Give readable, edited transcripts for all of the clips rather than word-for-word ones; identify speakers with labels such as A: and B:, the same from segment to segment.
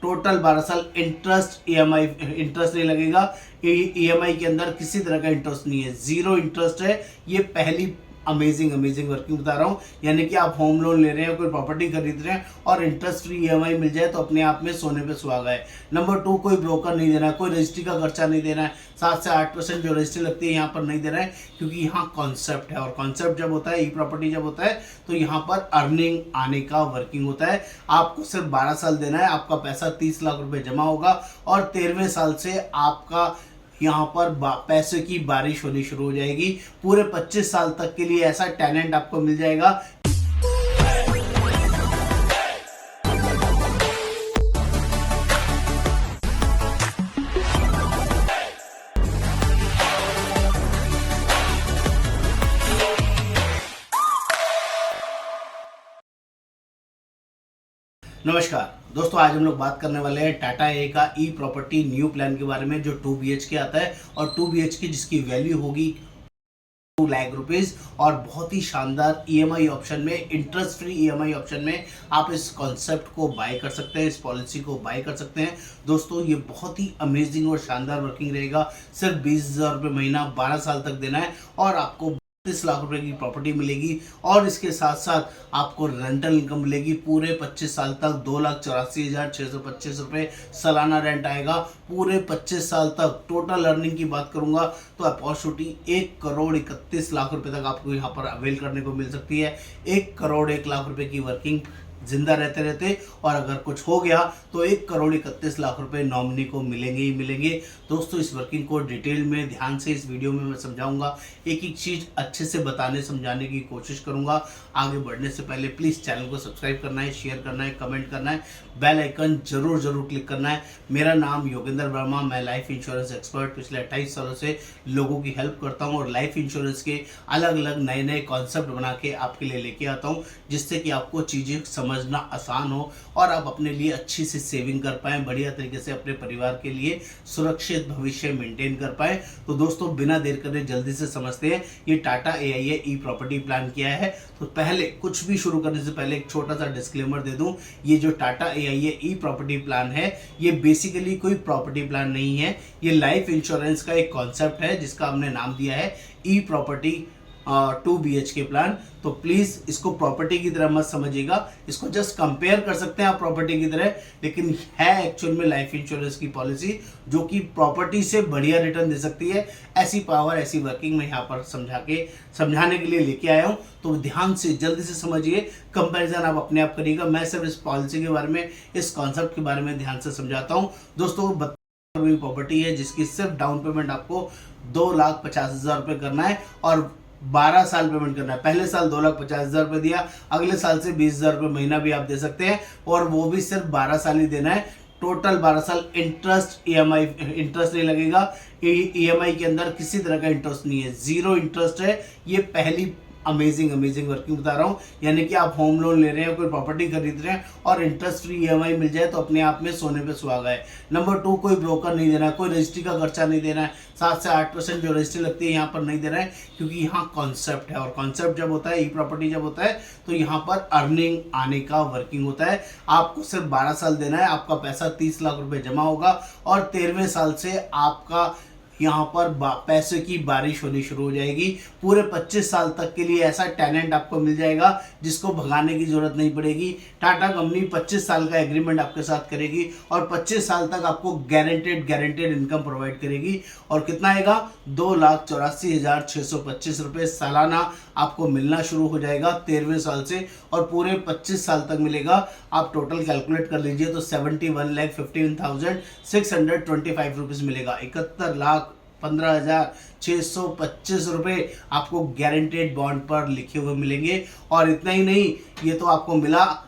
A: Total 12 साल interest EMI interest नहीं लगेगा। ईएमआई के अंदर किसी तरह का इंटरेस्ट नहीं है, जीरो इंटरेस्ट है। ये पहली अमेजिंग अमेजिंग वर्किंग बता रहा हूँ। यानी कि आप होम लोन ले रहे हैं, कोई प्रॉपर्टी खरीद रहे हैं और इंटरेस्ट फ्री ईएमआई मिल जाए तो अपने आप में सोने पे सुहागा है। नंबर 2, कोई ब्रोकर नहीं देना है, कोई रजिस्ट्री का खर्चा नहीं देना है। 7 से 8% जो रजिस्ट्री लगती है यहाँ पर नहीं देना है, क्योंकि यहाँ कॉन्सेप्ट है। और कॉन्सेप्ट जब होता है, ई प्रॉपर्टी जब होता है, तो यहाँ पर अर्निंग आने का वर्किंग होता है। आपको सिर्फ 12 साल देना है, आपका पैसा 30 लाख रुपए जमा होगा और 13वें साल से आपका यहाँ पर पैसे की बारिश होनी शुरू हो जाएगी। पूरे 25 साल तक के लिए ऐसा टैलेंट आपको मिल जाएगा। नमस्कार दोस्तों, आज हम लोग बात करने वाले हैं टाटा ए का ई प्रॉपर्टी न्यू प्लान के बारे में, जो 2 BHK आता है और 2 BHK जिसकी वैल्यू होगी 2 लाख रुपीज और बहुत ही शानदार ईएमआई ऑप्शन में, इंटरेस्ट फ्री ईएमआई ऑप्शन में आप इस कॉन्सेप्ट को बाय कर सकते हैं, इस पॉलिसी को बाय कर सकते हैं। दोस्तों ये बहुत ही अमेजिंग और शानदार वर्किंग रहेगा। सिर्फ 20,000 रुपये महीना 12 साल तक देना है और आपको 30 लाख रुपए की प्रॉपर्टी मिलेगी और इसके साथ साथ आपको रेंटल इनकम मिलेगी। पूरे 25 साल तक 2,84,625 रुपये सालाना रेंट आएगा। पूरे 25 साल तक टोटल अर्निंग की बात करूंगा तो अपॉर्चुनिटी 1,31,00,000 रुपए तक आपको यहाँ पर अवेल करने को मिल सकती है। 1,01,00,000 रुपए की वर्किंग जिंदा रहते रहते, और अगर कुछ हो गया तो 1,31,00,000 रुपए नॉमिनी को मिलेंगे ही मिलेंगे। दोस्तों इस वर्किंग को डिटेल में ध्यान से इस वीडियो में मैं समझाऊंगा, एक एक चीज़ अच्छे से बताने समझाने की कोशिश करूंगा। आगे बढ़ने से पहले प्लीज़ चैनल को सब्सक्राइब करना है, शेयर करना है, कमेंट करना है, बेल आइकन जरूर क्लिक करना है। मेरा नाम योगेंद्र वर्मा, मैं लाइफ इंश्योरेंस एक्सपर्ट पिछले 28 सालों से लोगों की हेल्प करता हूँ और लाइफ इंश्योरेंस के अलग अलग नए नए कॉन्सेप्ट बना के आपके लिए लेके आता हूँ, जिससे कि आपको चीज़ें समझना आसान हो और आप अपने लिए अच्छी सी सेविंग कर पाएं, बढ़िया तरीके से अपने परिवार के लिए सुरक्षित भविष्य मेंटेन कर पाएं। तो दोस्तों बिना देर करे जल्दी से समझते हैं ये टाटा एआईए ई प्रॉपर्टी प्लान क्या है। तो पहले कुछ भी शुरू करने से पहले एक छोटा सा डिस्क्लेमर दे दूं, ये जो टाटा एआईए ई प्रॉपर्टी प्लान है ये बेसिकली कोई प्रॉपर्टी प्लान नहीं है, ये लाइफ इंश्योरेंस का एक कॉन्सेप्ट है जिसका हमने नाम दिया है ई प्रॉपर्टी 2 BHK प्लान। तो प्लीज़ इसको प्रॉपर्टी की तरह मत समझिएगा, इसको जस्ट कंपेयर कर सकते हैं आप प्रॉपर्टी की तरह, लेकिन है एक्चुअल में लाइफ इंश्योरेंस की पॉलिसी जो कि प्रॉपर्टी से बढ़िया रिटर्न दे सकती है। ऐसी पावर, ऐसी वर्किंग मैं यहाँ पर समझाने के लिए लेके आया हूँ। तो ध्यान से जल्दी से समझिए, कंपैरिजन आप अपने आप करिएगा। मैं सिर्फ इस पॉलिसी के बारे में, इस कॉन्सेप्ट के बारे में ध्यान से समझाता हूँ। दोस्तों प्रॉपर्टी है जिसकी सिर्फ डाउन पेमेंट आपको 2,50,000 रुपये करना है और 12 साल पेमेंट करना है। पहले साल 2,50,000 रुपये दिया, अगले साल से 20,000 रुपये महीना भी आप दे सकते हैं और वो भी सिर्फ 12 साल ही देना है। टोटल 12 साल इंटरेस्ट इंटरेस्ट नहीं लगेगा। ईएमआई के अंदर किसी तरह का इंटरेस्ट नहीं है, जीरो इंटरेस्ट है। ये पहली अमेजिंग वर्किंग बता रहा हूँ। यानी कि आप होम लोन ले रहे हैं, कोई प्रॉपर्टी खरीद रहे हैं और इंटरेस्ट फ्री ईएमआई मिल जाए तो अपने आप में सोने पे सुहागा है। नंबर 2, कोई ब्रोकर नहीं देना है, कोई रजिस्ट्री का खर्चा नहीं देना है। 7 से 8% जो रजिस्ट्री लगती है यहाँ पर नहीं देना है, क्योंकि यहाँ कॉन्सेप्ट है। और कॉन्सेप्ट जब होता है, ई प्रॉपर्टी जब होता है, तो यहाँ पर अर्निंग आने का वर्किंग होता है। आपको सिर्फ 12 साल देना है, आपका पैसा 30 लाख रुपए जमा होगा और 13वें साल से आपका यहाँ पर पैसे की बारिश होनी शुरू हो जाएगी। पूरे 25 साल तक के लिए ऐसा टैलेंट आपको मिल जाएगा जिसको भगाने की जरूरत नहीं पड़ेगी। टाटा कंपनी 25 साल का एग्रीमेंट आपके साथ करेगी और 25 साल तक आपको गारंटेड इनकम प्रोवाइड करेगी। और कितना आएगा? 2,84,625 रुपये सालाना आपको मिलना शुरू हो जाएगा 13वें साल से और पूरे 25 साल तक मिलेगा। आप टोटल कैलकुलेट कर लीजिए तो 71,15,625 रुपीज़ मिलेगा। 71,15,625 रुपये आपको गारंटेड बॉन्ड पर लिखे हुए मिलेंगे। और इतना ही नहीं, ये तो आपको मिला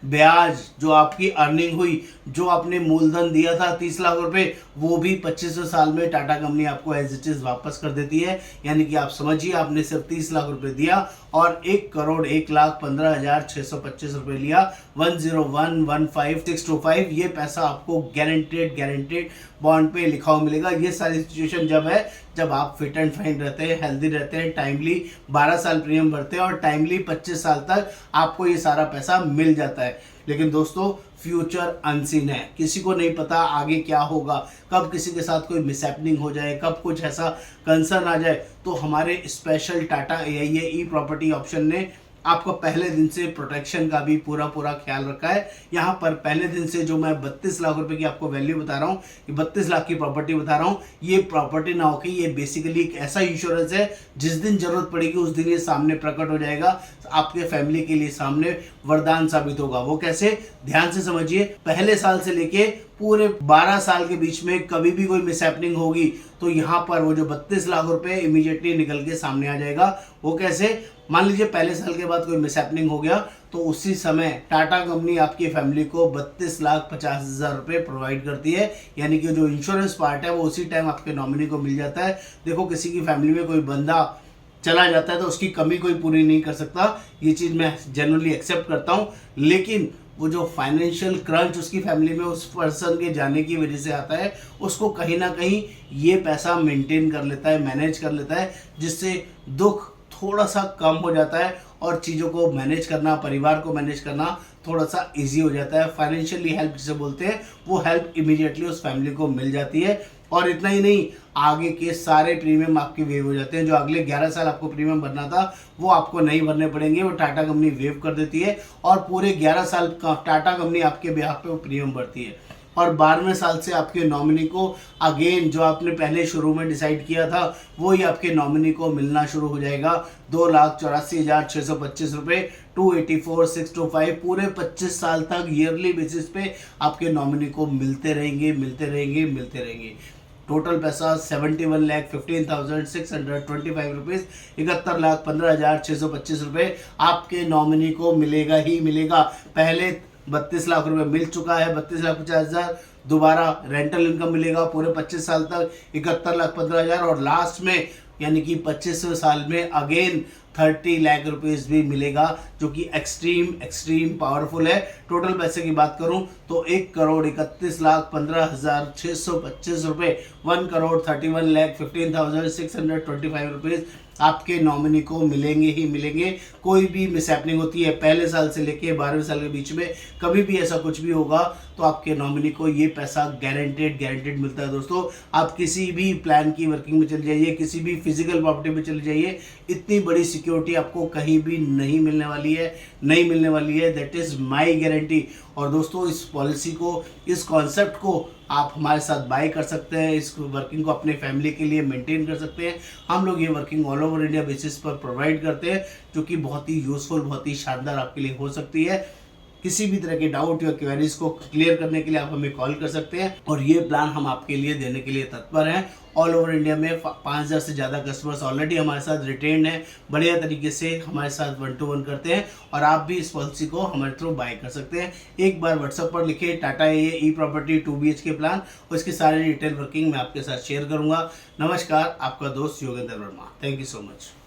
A: ब्याज, जो आपकी अर्निंग हुई, जो आपने मूलधन दिया था 30 लाख रुपए, वो भी 25वें साल में टाटा कंपनी आपको एज इट इज वापस कर देती है। यानी कि आप समझिए, आपने सिर्फ 30 लाख रुपए दिया और 1,01,15,625 रुपए लिया। 101,15,625 ये पैसा आपको गारंटेड बॉन्ड पे लिखा हुआ मिलेगा। ये सारी सिचुएशन जब है जब आप फिट एंड फाइन रहते हैं, हेल्दी रहते हैं, टाइमली 12 साल प्रीमियम भरते हैं और टाइमली 25 साल तक आपको ये सारा पैसा मिल जाता है। लेकिन दोस्तों फ्यूचर अनसीन है, किसी को नहीं पता आगे क्या होगा, कब किसी के साथ कोई मिसहैपनिंग हो जाए, कब कुछ ऐसा कंसर्न आ जाए। तो हमारे स्पेशल टाटा AIA ई प्रॉपर्टी ऑप्शन ने आपको पहले दिन से प्रोटेक्शन का भी पूरा ख्याल रखा है। यहाँ पर पहले दिन से जो मैं 32 लाख रुपए की आपको वैल्यू बता रहा हूँ, ये 32 लाख की प्रॉपर्टी बता रहा हूँ, ये प्रॉपर्टी ना होकर ये बेसिकली एक ऐसा इंश्योरेंस है जिस दिन जरूरत पड़ेगी उस दिन ये सामने प्रकट हो जाएगा, आपके फैमिली के लिए सामने वरदान साबित होगा। वो कैसे, ध्यान से समझिए। पहले साल से लेके पूरे 12 साल के बीच में कभी भी कोई मिसहैपनिंग होगी तो यहाँ पर वो जो 32 लाख रुपए इमीडिएटली निकल के सामने आ जाएगा। वो कैसे, मान लीजिए पहले साल के बाद कोई मिसहैपनिंग हो गया तो उसी समय टाटा कंपनी आपकी फैमिली को 32,50,000 रुपये प्रोवाइड करती है, यानी कि जो इंश्योरेंस पार्ट है वो उसी टाइम आपके नॉमिनी को मिल जाता है। देखो किसी की फैमिली में कोई बंदा चला जाता है तो उसकी कमी कोई पूरी नहीं कर सकता, ये चीज़ मैं जनरली एक्सेप्ट करता हूँ, लेकिन वो जो फाइनेंशियल क्रंच उसकी फैमिली में उस पर्सन के जाने की वजह से आता है, उसको कहीं ना कहीं ये पैसा मेंटेन कर लेता है, मैनेज कर लेता है, जिससे दुख थोड़ा सा कम हो जाता है और चीज़ों को मैनेज करना, परिवार को मैनेज करना थोड़ा सा इजी हो जाता है। फाइनेंशियली हेल्प जिसे बोलते हैं वो हेल्प इमीडिएटली उस फैमिली को मिल जाती है। और इतना ही नहीं, आगे के सारे प्रीमियम आपके वेव हो जाते हैं। जो अगले 11 साल आपको प्रीमियम भरना था वो आपको नहीं भरने पड़ेंगे, वो टाटा कंपनी वेव कर देती है और पूरे 11 साल का टाटा कंपनी आपके बिहाफ पे वो प्रीमियम भरती है। और 12वें साल से आपके नॉमिनी को अगेन जो आपने पहले शुरू में डिसाइड किया था वो ही आपके नॉमिनी को मिलना शुरू हो जाएगा। 2,84,625 रुपये 284,625 पूरे 25 साल तक ईयरली बेसिस पे आपके नॉमिनी को मिलते रहेंगे। टोटल पैसा 71,15,625 रुपीज़ 71,15,625 रुपये आपके नॉमिनी को मिलेगा ही मिलेगा। पहले 32 लाख रुपए मिल चुका है, 32,50,000, दोबारा रेंटल इनकम मिलेगा पूरे 25 साल तक 71,15,000 और लास्ट में यानी कि 25वें साल में अगेन 30 लाख रुपीस भी मिलेगा, जो कि एक्सट्रीम पावरफुल है। टोटल पैसे की बात करूं तो 1,31,15,625 रुपए 1,31,15,625 रुपीज आपके नॉमिनी को मिलेंगे। कोई भी मिसहैपनिंग होती है पहले साल से लेके 12वें साल के बीच में, कभी भी ऐसा कुछ भी होगा तो आपके नॉमिनी को ये पैसा गारंटेड मिलता है। दोस्तों आप किसी भी प्लान की वर्किंग में चले जाइए, किसी भी फिजिकल प्रॉपर्टी में चले जाइए, इतनी बड़ी सिक्योरिटी आपको कहीं भी नहीं मिलने वाली है। That is my guarantee. और दोस्तों इस पॉलिसी को, इस कॉन्सेप्ट को आप हमारे साथ बाय कर सकते हैं, इस वर्किंग को अपने फैमिली के लिए मेंटेन कर सकते हैं। हम लोग ये working all over India basis पर प्रोवाइड करते हैं, जो कि बहुत ही यूजफुल, बहुत ही शानदार आपके लिए हो सकती है। किसी भी तरह के डाउट या क्वेरीज को क्लियर करने के लिए आप हमें कॉल कर सकते हैं और ये प्लान हम आपके लिए देने के लिए तत्पर हैं। ऑल ओवर इंडिया में 5,000 से ज़्यादा कस्टमर्स ऑलरेडी हमारे साथ रिटेन्ड हैं, बढ़िया तरीके से हमारे साथ 1-to-1 करते हैं और आप भी इस पॉलिसी को हमारे थ्रू बाय कर सकते हैं। एक बार व्हाट्सएप पर लिखिए टाटा ई प्रॉपर्टी 2 BHK प्लान, और इसकी सारी डिटेल वर्किंग मैं आपके साथ शेयर करूंगा। नमस्कार, आपका दोस्त Yogendra Verma. Thank you so much.